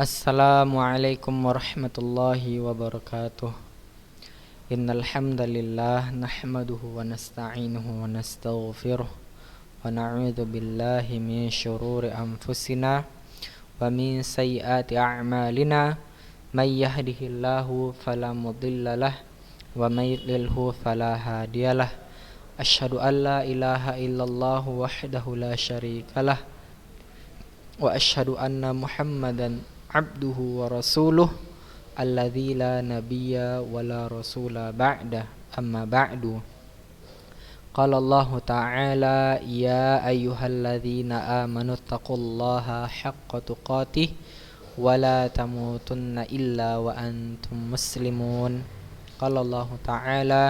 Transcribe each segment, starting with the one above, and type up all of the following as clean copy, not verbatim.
Assalamualaikum warahmatullahi wabarakatuh. Innal hamdalillah nahmaduhu wa nasta'inuhu wa nastaghfiruh wa na'udzu billahi min syururi anfusina wa min sayyiati a'malina may yahdihillahu fala mudhillalah wa may yudlilhu fala hadiyalah. Asyhadu an la ilaha illallah wahdahu la syarikalah wa asyhadu anna Muhammadan abduhu wa rasuluh alladzi la nabiyya wa la rasula ba'da amma ba'du. Qala Allah ta'ala ya ayyuhalladzina amanu taqullaha haqqa tuqatih wa la tamutunna illa wa antum muslimun. Qala Allah ta'ala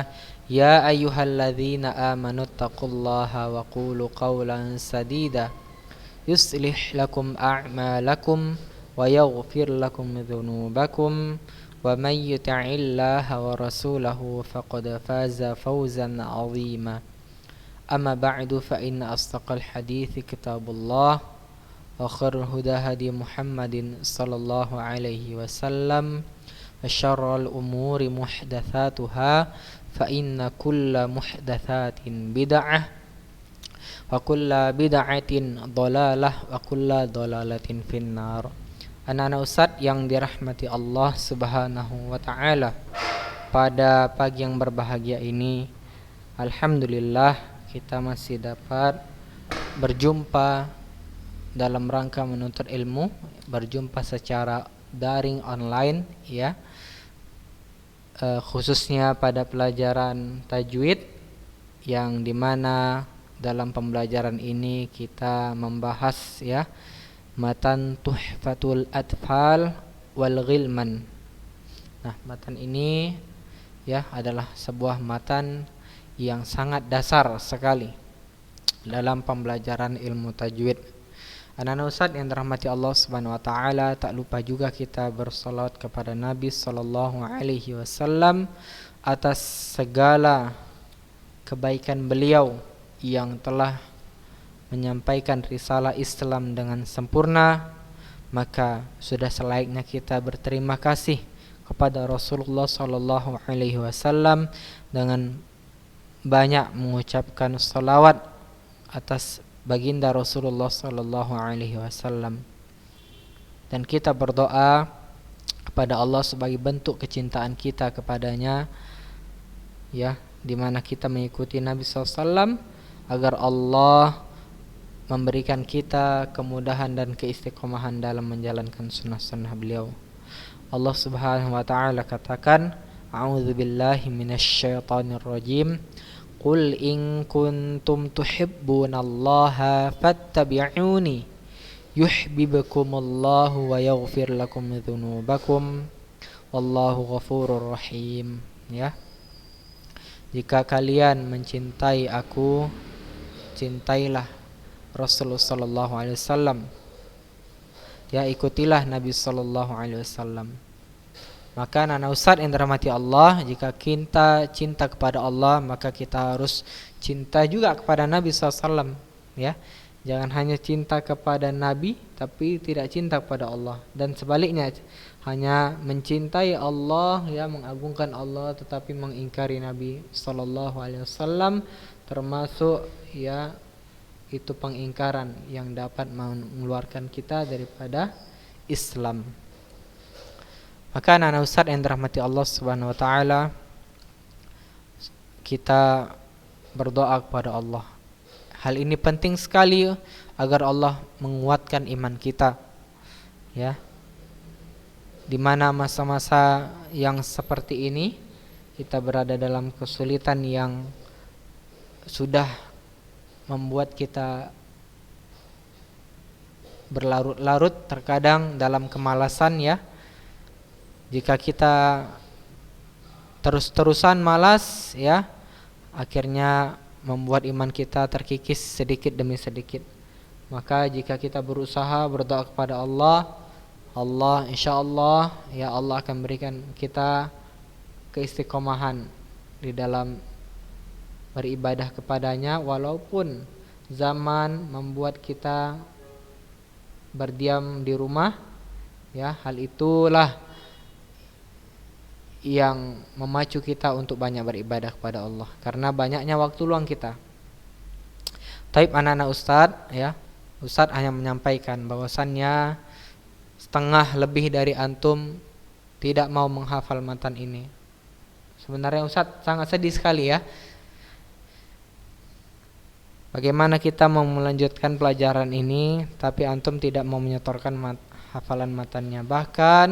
ya ayyuhalladzina amanu taqullaha wa qulu qawlan sadida yuslih lakum a'malakum wa yaghfir lakum dhunubakum wa may yuti'illaha wa rasulahu faqad faza fawzan 'azima. Amma ba'du fa inna asdaqal hadithi kitabullah wa khairul huda hadi Muhammadin sallallahu alaihi wasallam wa syarrul umuri muhdatsatuha fa inna kulla muhdatsatin bid'ah wa kulla bid'atin dhalalah wa kulla dhalalatin finnar. Anak-anak Ustadz yang dirahmati Allah Subhanahu wa taala, pada pagi yang berbahagia ini alhamdulillah kita masih dapat berjumpa dalam rangka menuntut ilmu, berjumpa secara daring online ya. Khususnya pada pelajaran tajwid yang dimana dalam pembelajaran ini kita membahas ya matan Tuhfatul Atfal wal Ghilman. Nah, matan ini ya adalah sebuah matan yang sangat dasar sekali dalam pembelajaran ilmu tajwid. Anak-anak Ustadz yang dirahmati Allah Subhanahu wa taala, tak lupa juga kita bersalawat kepada Nabi sallallahu alaihi wasallam atas segala kebaikan beliau yang telah menyampaikan risalah Islam dengan sempurna. Maka sudah selayaknya kita berterima kasih kepada Rasulullah sallallahu alaihi wasallam dengan banyak mengucapkan salawat atas baginda Rasulullah sallallahu alaihi wasallam. Dan kita berdoa kepada Allah sebagai bentuk kecintaan kita kepadanya ya, di mana kita mengikuti Nabi sallallahu alaihi wasallam agar Allah memberikan kita kemudahan dan keistiqomahan dalam menjalankan sunnah-sunnah beliau. Allah Subhanahu wa taala katakan, a'udzubillahi minasyaitonir rajim. Qul in kuntum tuhibbunallaha fattabi'uni yuhibbukumullahu wa yaghfir lakum dzunubakum wallahu ghafurur rahim. Ya. Jika kalian mencintai aku, cintailah Rasulullah sallallahu alaihi wasallam. Ya, ikutilah Nabi sallallahu alaihi wasallam. Maka anak Ustadz yang dirahmati Allah, jika kita cinta kepada Allah, maka kita harus cinta juga kepada Nabi sallallahu alaihi wasallam, ya. Jangan hanya cinta kepada Nabi tapi tidak cinta kepada Allah, dan sebaliknya hanya mencintai Allah ya, mengagungkan Allah tetapi mengingkari Nabi sallallahu alaihi wasallam, termasuk ya itu pengingkaran yang dapat mengeluarkan kita daripada Islam. Maka anak-anak Ustadz yang dirahmati Allah Subhanahu wa taala, kita berdoa kepada Allah. Hal ini penting sekali agar Allah menguatkan iman kita. Ya. Di mana masa-masa yang seperti ini kita berada dalam kesulitan yang sudah membuat kita berlarut-larut terkadang dalam kemalasan ya. Jika kita terus-terusan malas ya, akhirnya membuat iman kita terkikis sedikit demi sedikit. Maka jika kita berusaha berdoa kepada Allah, insyaallah ya Allah akan berikan kita keistiqomahan di dalam beribadah kepadanya, walaupun zaman membuat kita berdiam di rumah Ya, hal itulah yang memacu kita untuk banyak beribadah kepada Allah karena banyaknya waktu luang kita. Taib anak-anak Ustadz, ya. Ustadz hanya menyampaikan bahwasannya setengah lebih dari antum tidak mau menghafal matan ini. Sebenarnya Ustadz sangat sedih sekali, ya. Bagaimana kita mau melanjutkan pelajaran ini tapi antum tidak mau menyetorkan hafalan matannya. Bahkan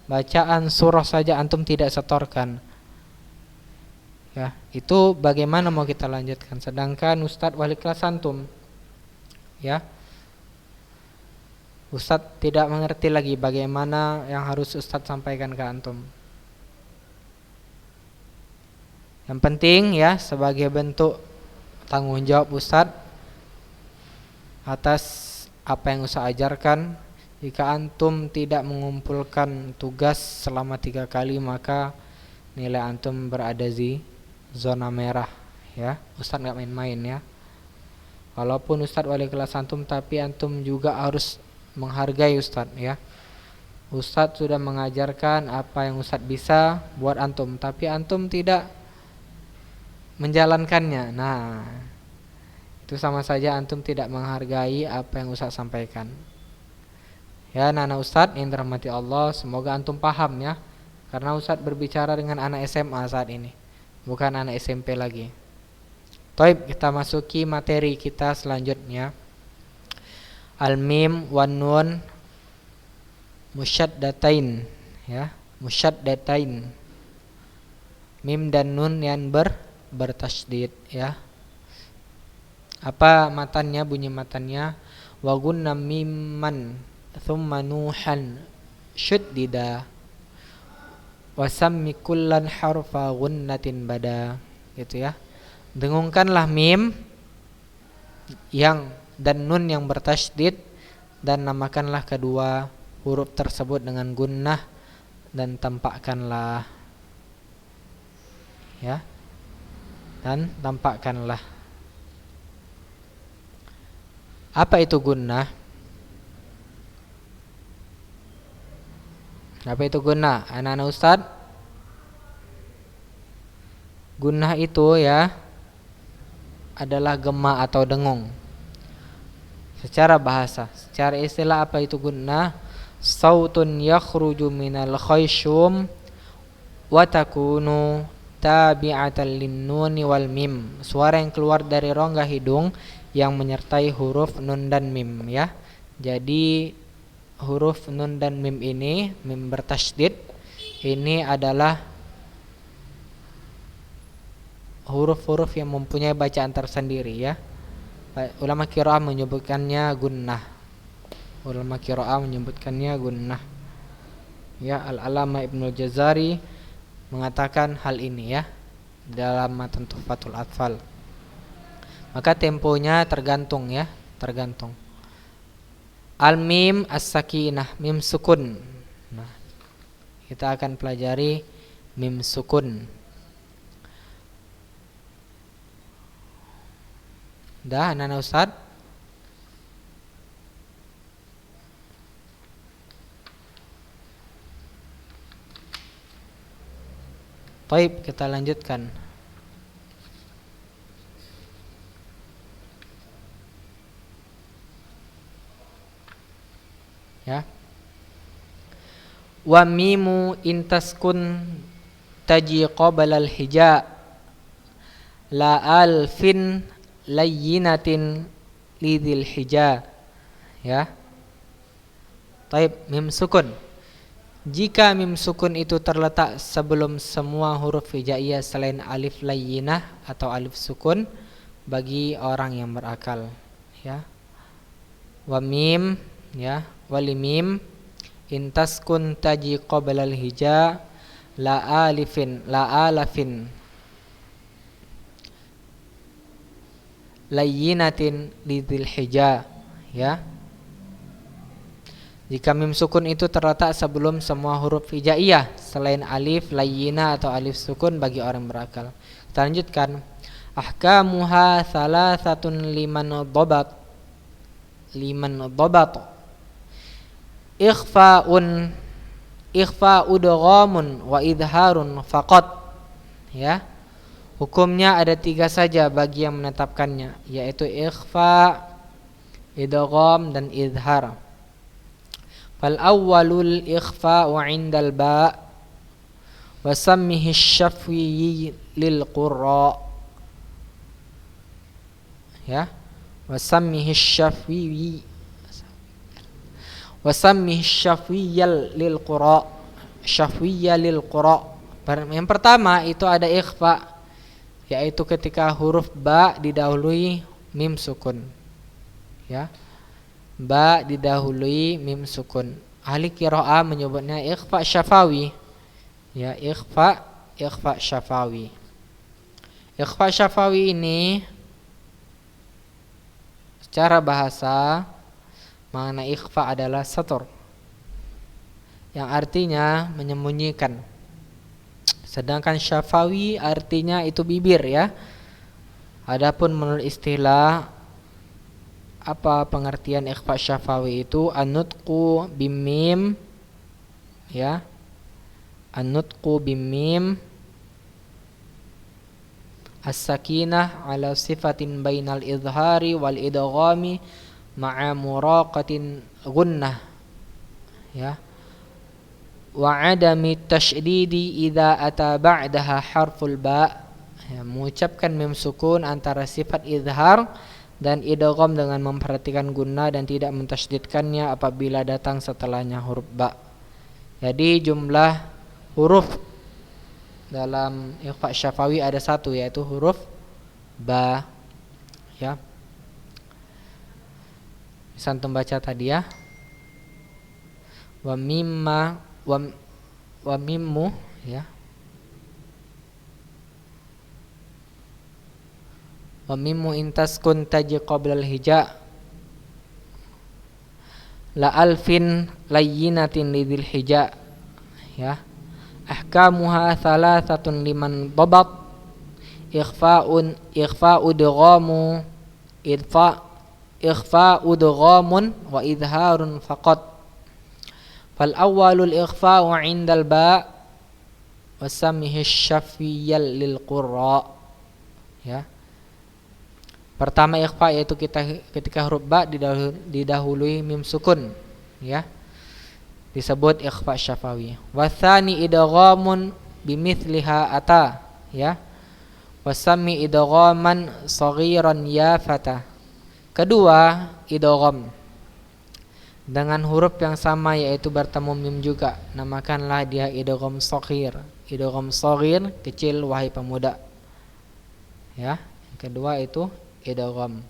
bacaan surah saja antum tidak setorkan. Ya, itu bagaimana mau kita lanjutkan sedangkan Ustadz wali kelas antum, ya. Ustadz tidak mengerti lagi bagaimana yang harus Ustadz sampaikan ke antum. Yang penting, ya, sebagai bentuk tanggung jawab Ustadz atas apa yang Ustadz ajarkan, jika antum tidak mengumpulkan tugas selama 3 kali maka nilai antum berada di zona merah, ya. Ustadz gak main-main, ya. Walaupun Ustadz wali kelas antum tapi antum juga harus menghargai Ustadz, ya. Ustadz sudah mengajarkan apa yang Ustadz bisa buat antum tapi antum tidak menjalankannya. Nah, itu sama saja antum tidak menghargai apa yang Ustadz sampaikan. Ya, anak Ustadz yang dirahmati Allah, semoga antum paham, ya. Karena Ustadz berbicara dengan anak SMA saat ini, bukan anak SMP lagi. Baik, kita masuki materi kita selanjutnya. Al-mim wan nun musyaddatain, ya, musyaddatain. Mim dan nun yang bertasydid, ya. Apa matannya, bunyi matannya? Wa gunna mimman thumma nuhan syuddida wa sammi kullan harfa gunnatin bada, gitu, ya. Dengungkanlah mim yang dan nun yang bertasydid dan namakanlah kedua huruf tersebut dengan gunnah dan tampakkanlah, ya, dan tampakkanlah. Apa itu gunnah? Apa itu gunnah? Anak-anak Ustadz, gunnah itu, ya, adalah gema atau dengung. Secara bahasa, secara istilah apa itu gunnah? Sautun yakhruju minal khayshum wa takunu tabi'atan lin-nuni wal mim. Suara yang keluar dari rongga hidung yang menyertai huruf nun dan mim, ya. Jadi huruf nun dan mim ini, mim bertasydid, ini adalah huruf-huruf yang mempunyai bacaan tersendiri, ya. Ulama qiraah menyebutkannya gunnah. Ulama qiraah menyebutkannya gunnah. Ya, Al-Alama Ibnu Jazari mengatakan hal ini, ya, dalam matan Tuhfatul Atfal. Maka temponya tergantung, ya, tergantung. Al-mim as-sakinah, mim sukun. Nah, kita akan pelajari mim sukun. Dah, anak-anak Ustadz? Baik, kita lanjutkan. Ya. Wa mimu intaskun taji qabla al-hija la alfin layyinatin lidil hija, ya. Taib, mim sukun. Jika mim sukun itu terletak sebelum semua huruf hijaiyah selain alif layyinah atau alif sukun bagi orang yang berakal, ya. Wa mim, ya, wali mim intaskun taji qabla al-hija la alafin layyinatin lidil hija, ya. Jika mim sukun itu terletak sebelum semua huruf hijaiyah selain alif layyinah atau alif sukun bagi orang berakal. Kita lanjutkan. Ahkamuha salasatun liman dhabat. ikhfa'un ikhfa'u idghamun wa idharun faqat, ya. Hukumnya ada 3 saja bagi yang menetapkannya, yaitu ikhfa, idgham dan idhar. Fal awwalul ikhfa'u 'indal ba' wa sammihi syafwi lil qurra, ya. Wa sammihi syafwi lil qurra, syafwiyya lil qurra. Yang pertama itu ada ikhfa, yaitu ketika huruf ba didahului mim sukun, ya. Ba didahului mim sukun. Ahli qiraah menyebutnya ikhfa syafawi, ya. Ikhfa syafawi. Ikhfa syafawi ini secara bahasa makna ikhfa adalah satur, yang artinya menyembunyikan. Sedangkan syafawi artinya itu bibir, ya. Adapun menurut istilah, apa pengertian ikhfa syafawi itu? An-nutqu bimim, ya. An-nutqu bimim as-sakinah ala sifatin bainal izhari wal idghami ma'a muraqatin gunnah, ya. Wa adami tasydidi idza ata ba'daha harful ba, ya, mengucapkan mim sukun antara sifat izhar dan idgham dengan memperhatikan gunnah dan tidak mentasydidkannya apabila datang setelahnya huruf ba. Jadi jumlah huruf dalam ikhfa syafawi ada 1, yaitu huruf ba, ya. Bisa antum baca tadi, ya. Wa mimma wa mimmu, ya. Wa mimmu intaskun taji qabla al-hija la alfin layyinatin lidzil hija, ya. Ahkamuha thalathatun liman dabat ikhfa'u idghamu ikhfa'u idghamun wa idharun faqat. Fal awwalul ikhfa'u 'indal ba' wa sammihi syafiyal lil qurra, ya. Pertama ikhfa yaitu ketika huruf ba didahului mim sukun, ya, disebut ikhfa syafawi. Wa tsani idghamun bimithliha ata, ya. Wa sammi idghaman saghiran ya fata. Kedua idgham dengan huruf yang sama yaitu bertemu mim juga, namakanlah dia idgham shaghir. Idgham shaghir, kecil wahai pemuda, ya. Yang kedua itu idgham.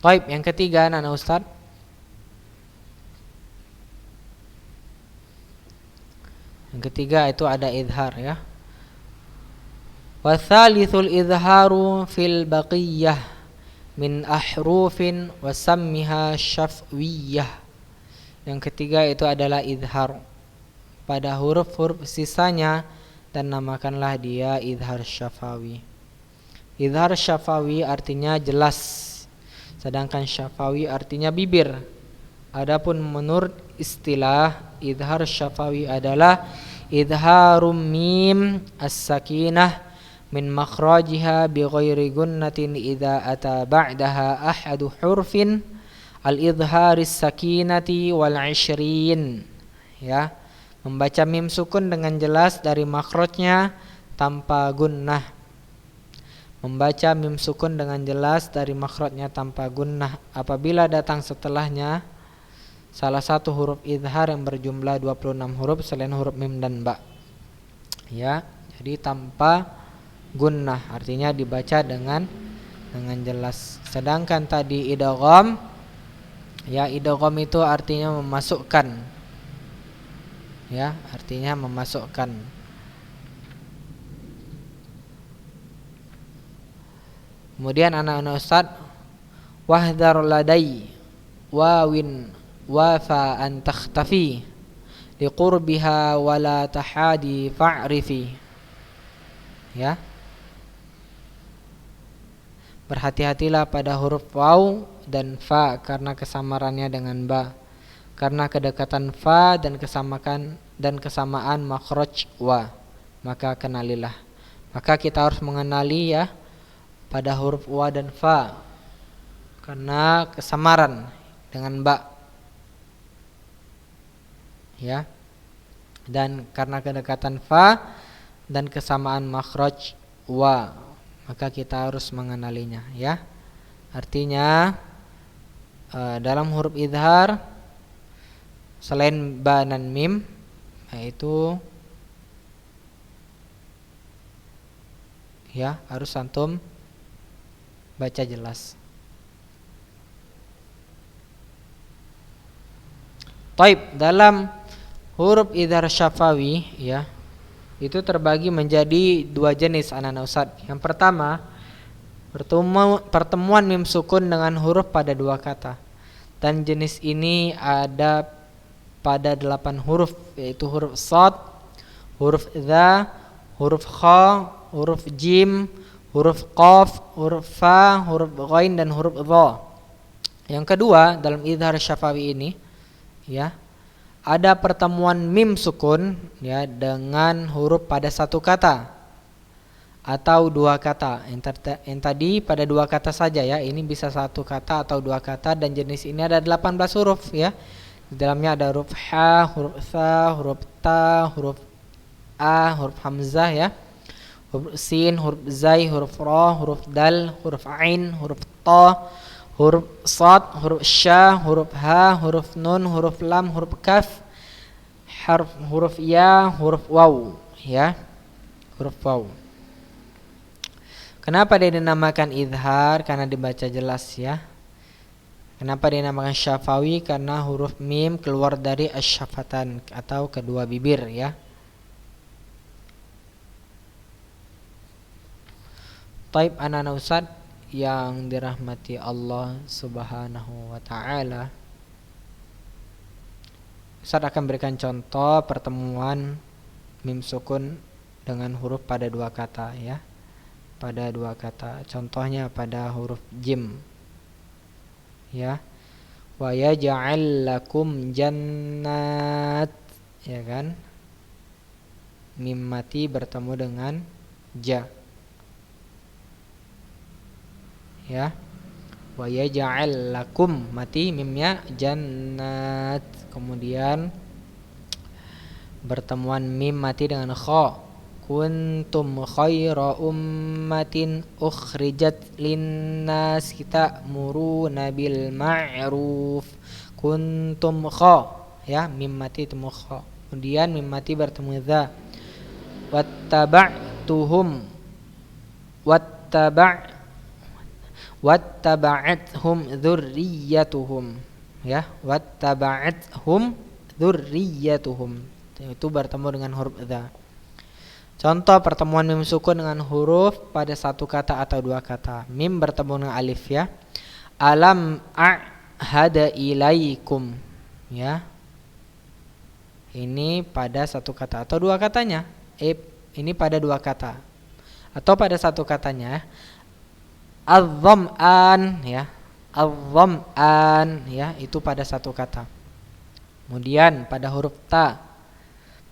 Baik, yang ketiga anak Ustaz. Yang ketiga itu ada izhar, ya. Wa tsalitsul izharu fil baqiyah min ahrufin wa sammiha syafwiyah. Yang ketiga itu adalah izhar pada huruf-huruf sisanya dan namakanlah dia izhar syafawi. Izhar syafawi artinya jelas, sedangkan syafawi artinya bibir. Adapun menurut istilah, izhar syafawi adalah izharum mim as-sakinah min makhrajiha bi ghairi gunnatin idza ata ba'daha ahadu hurfin al-izharis sakinati wal 'ishrin, ya. Membaca mim sukun dengan jelas dari makhrajnya tanpa gunnah. Membaca mim sukun dengan jelas dari makhrajnya tanpa gunnah apabila datang setelahnya salah satu huruf izhar yang berjumlah 26 huruf selain huruf mim dan ba, ya. Jadi tanpa gunnah artinya dibaca dengan jelas. Sedangkan tadi idgham, ya, idgham itu artinya memasukkan, ya, artinya memasukkan. Kemudian anak-anak Ustaz, wahdhar ladai wawin wafa an takhtafi liqurbiha wala tahadi fa'rifi. Ya. Berhati-hatilah pada huruf waw dan fa karena kesamarannya dengan ba. Karena kedekatan fa dan kesamaan makhraj wa, maka kenalilah. Maka kita harus mengenali ya pada huruf wa dan fa karena kesamaran dengan ba. Ya. Dan karena kedekatan fa dan kesamaan makhraj wa, maka kita harus mengenalinya ya. Artinya dalam huruf idhar selain ba dan mim, yaitu ya harus antum baca jelas. Taib, dalam huruf idhar syafawi ya, itu terbagi menjadi dua jenis anak-anak Ustaz. Yang pertama, pertemuan mim sukun dengan huruf pada dua kata. Dan jenis ini ada pada 8 huruf, yaitu huruf shad, huruf dha, huruf kha, huruf jim, huruf qaf, huruf fa, huruf ghain dan huruf dha. Yang kedua, dalam idhar syafawi ini ya, ada pertemuan mim sukun ya dengan huruf pada satu kata atau dua kata. Yang tadi pada dua kata saja ya, ini bisa satu kata atau dua kata, dan jenis ini ada 18 huruf ya. Di dalamnya ada huruf ha, huruf tha, huruf ta, huruf a, huruf hamzah ya, huruf sin, huruf zai, huruf ra, huruf dal, huruf ain, huruf ta, huruf sad, huruf sya, huruf ha, huruf nun, huruf lam, huruf kaf, huruf ya, huruf waw ya, huruf waw. Kenapa dia dinamakan idhar? Karena dibaca jelas ya. Kenapa dinamakan syafawi? Karena huruf mim keluar dari asyafatan atau kedua bibir ya. Taib anak-anak Ustaz yang dirahmati Allah Subhanahu wa ta'ala, Ustaz akan berikan contoh pertemuan mim sukun dengan huruf pada dua kata ya. Pada dua kata. Contohnya pada huruf jim ya. Wa yaj'al lakum jannat, ya kan? Mim mati bertemu dengan ja. Ya. Wa yaj'al lakum mati mimnya jannat. Kemudian bertemuan mim mati dengan kha. Kuntum khaira ummatin ukhrijat linnas ta'muruna bil ma'ruf. Kuntum kha ya, mim mati temu kha. Kemudian mim mati bertemu dha. Wattaba'tuhum wattaba'athum dzurriyyatuhum ya, wattaba'athum dzurriyyatuhum, itu bertemu dengan huruf dha. Contoh pertemuan mim sukun dengan huruf pada satu kata atau dua kata. Mim bertemu dengan alif ya. Alam a'hada ilaikum ya. Ini pada satu kata atau dua katanya. Ini pada dua kata atau pada satu katanya. Az-zam'an ya. Az-zam'an ya, itu pada satu kata. Kemudian pada huruf ta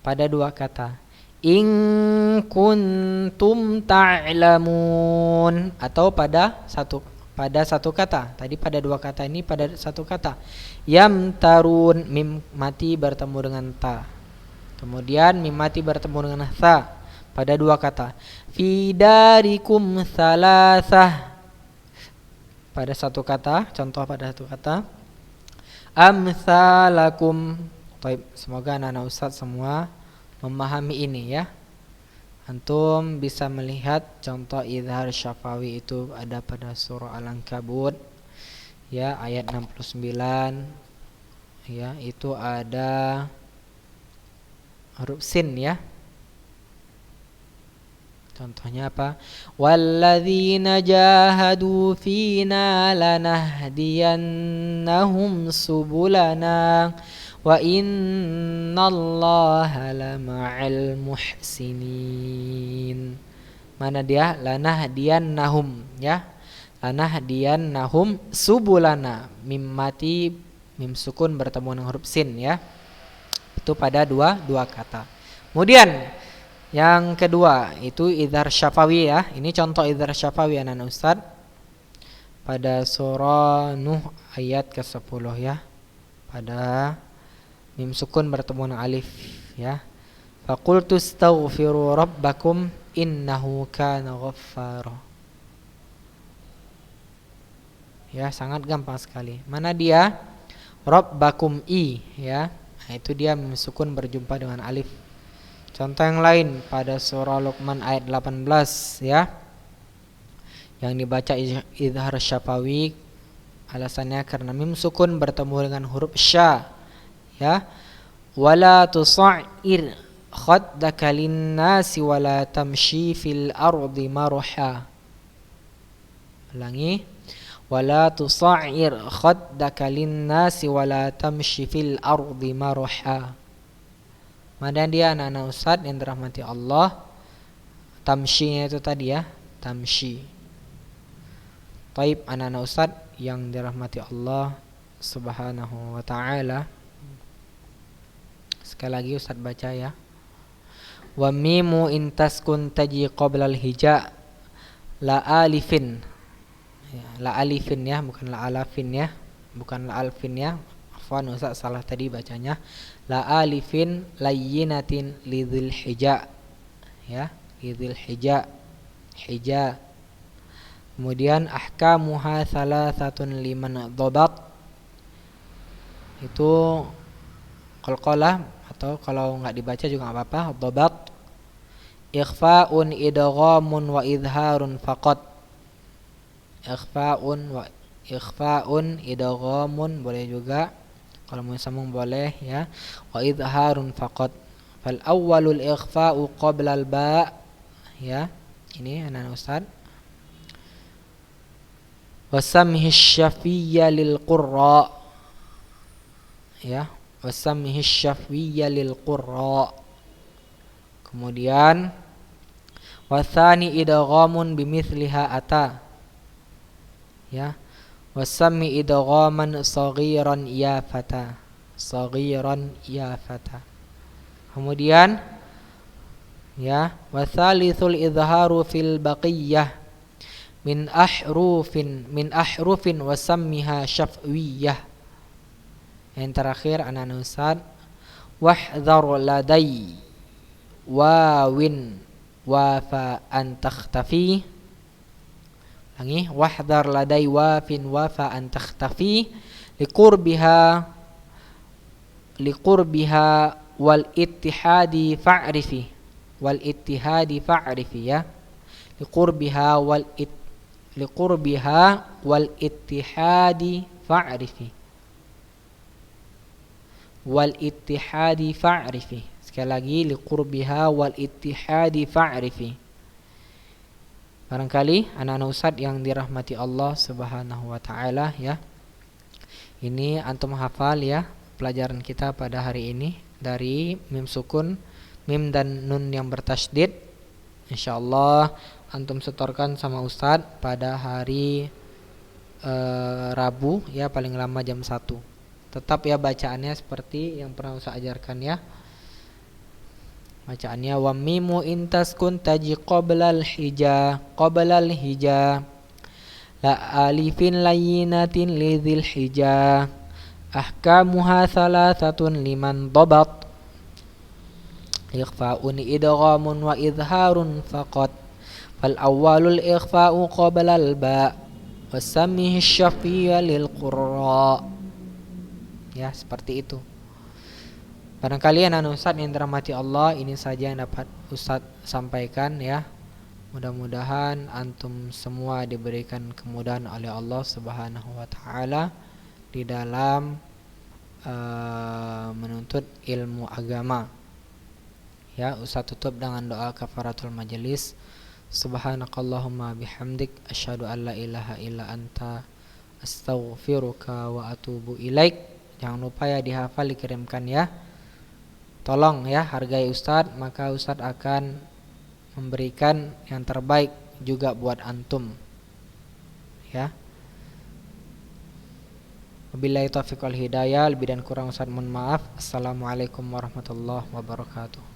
pada dua kata. In kuntum ta'lamun, atau pada satu kata. Tadi pada dua kata, ini pada satu kata. Yamtarun, mim mati bertemu dengan ta. Kemudian mim mati bertemu dengan tha pada dua kata. Fi darikum salasah pada satu kata, contoh pada satu kata. Amsalakum. Baik, semoga anak-anak Ustaz semua memahami ini ya. Antum bisa melihat contoh idhar syafawi itu ada pada surah Al-Ankabut ya, ayat 69 ya, itu ada huruf sin ya. Contohnya apa? Walladzina jahadu fina lanahdiyannahum subulana wa innallaha lama'al muhsinin. Mana dia? Lanahdiyannahum, ya. Lanahdiyannahum subulana. Mim mati, mim sukun bertemu dengan huruf sin, ya. Itu pada dua kata. Kemudian yang kedua itu idhar syafawi, ya. Ini contoh idhar syafawi anak Ustaz pada surah Nuh ayat ke-10, ya. Pada mim sukun bertemu dengan alif, ya. Faqultu astaghfiru rabbakum innahu kana ghaffara. Ya, sangat gampang sekali. Mana dia? Rabbakum ya. Nah, itu dia mim sukun berjumpa dengan alif. Contoh yang lain pada surah Luqman ayat 18, ya. Yang dibaca idhar syafawi, alasannya karena mim sukun bertemu dengan huruf sya, ya. Wala tusa'ir khaddaka linnasi wala tamshi fil ardi marha. Ulangi. Wala tusa'ir khaddaka linnasi wala tamshi fil ardi marha. Mana dia anak-anak Ustaz yang dirahmati Allah? Tamshi-nya itu tadi, ya, tamshi. Taib anak-anak Ustaz yang dirahmati Allah Subhanahu wa ta'ala. Sekali lagi Ustaz baca, ya. Wa mimu intaskun taji qoblal hija la alifin, ya, la alifin, ya, bukan la alafin, ya, bukan la alfin, ya. Afwan Ustaz, salah tadi bacanya. La alifin layyinatin lidzil hija, ya, lidzil hija, hija. Kemudian ahkamuha salasatun liman dhabat, itu qalqalah, atau kalau enggak dibaca juga enggak apa-apa, dhabat. Ikhfa'un idghamun wa idharun faqat. Ikhfa'un idghamun boleh juga, kalau mau sambung boleh, ya. Wa idharun faqat. Fal awwalul ikhfa'u qabla al ba', ya. Ini anak Ustaz. Wasamhi syafiyya lil qurra, ya. Wasamhi syafiyya lil qurra. Kemudian wasani idghamun bimithliha ata, ya. Wasammi idghaman saghiran ya fata, saghiran ya fata. Kemudian, ya, wasalithul idharu fil baqiyah min ahrufin wasammiha syafwiyah. Yang terakhir anak Ustaz, wahdhar ladai wawin wafa an takhtafi. Lagi, wahdhar ladai wafin wafa an takhtafi liqurbiha wal ittihadi fa'rifi, wal ittihadi fa'rifi, ya. Liqurbiha wal ittihadi fa'rifi, wal ittihadi fa'rifi. Sekali lagi, liqurbiha wal ittihadi fa'rifi. Barangkali anak-anak Ustaz yang dirahmati Allah Subhanahu wa ta'ala, ya. Ini antum hafal, ya, pelajaran kita pada hari ini dari mim sukun, mim dan nun yang bertasydid. Insyaallah antum setorkan sama Ustaz pada hari Rabu, ya, paling lama jam 1. Tetap, ya, bacaannya seperti yang pernah Ustaz ajarkan, ya. Bacaannya wa mimu intaskun taji qoblal hija la alifin layyinatin lidzil hija ahkamuha salasatun liman dhabat. Ikhfa'un idghamun wa idharun faqat. Fal awwalul ikhfa'u qabla al ba' wasammihi syafiyya lil qurra. Ya, seperti itu. Barangkali anak Ustaz yang dirahmati Allah, ini saja yang dapat Ustaz sampaikan, ya. Mudah-mudahan antum semua diberikan kemudahan oleh Allah Subhanahu wa ta'ala di dalam menuntut ilmu agama. Ya, Ustaz tutup dengan doa kafaratul majelis. Subhanakallahumma bihamdik asyhadu an la ilaha illa anta astaghfiruka wa atubu ilaik. Jangan lupa ya dihafal, dikirimkan ya. Tolong ya hargai Ustadz, maka Ustadz akan memberikan yang terbaik juga buat antum ya. Wabillahi taufiq wal hidayah, lebih dan kurang Ustadz mohon maaf. Assalamualaikum warahmatullahi wabarakatuh.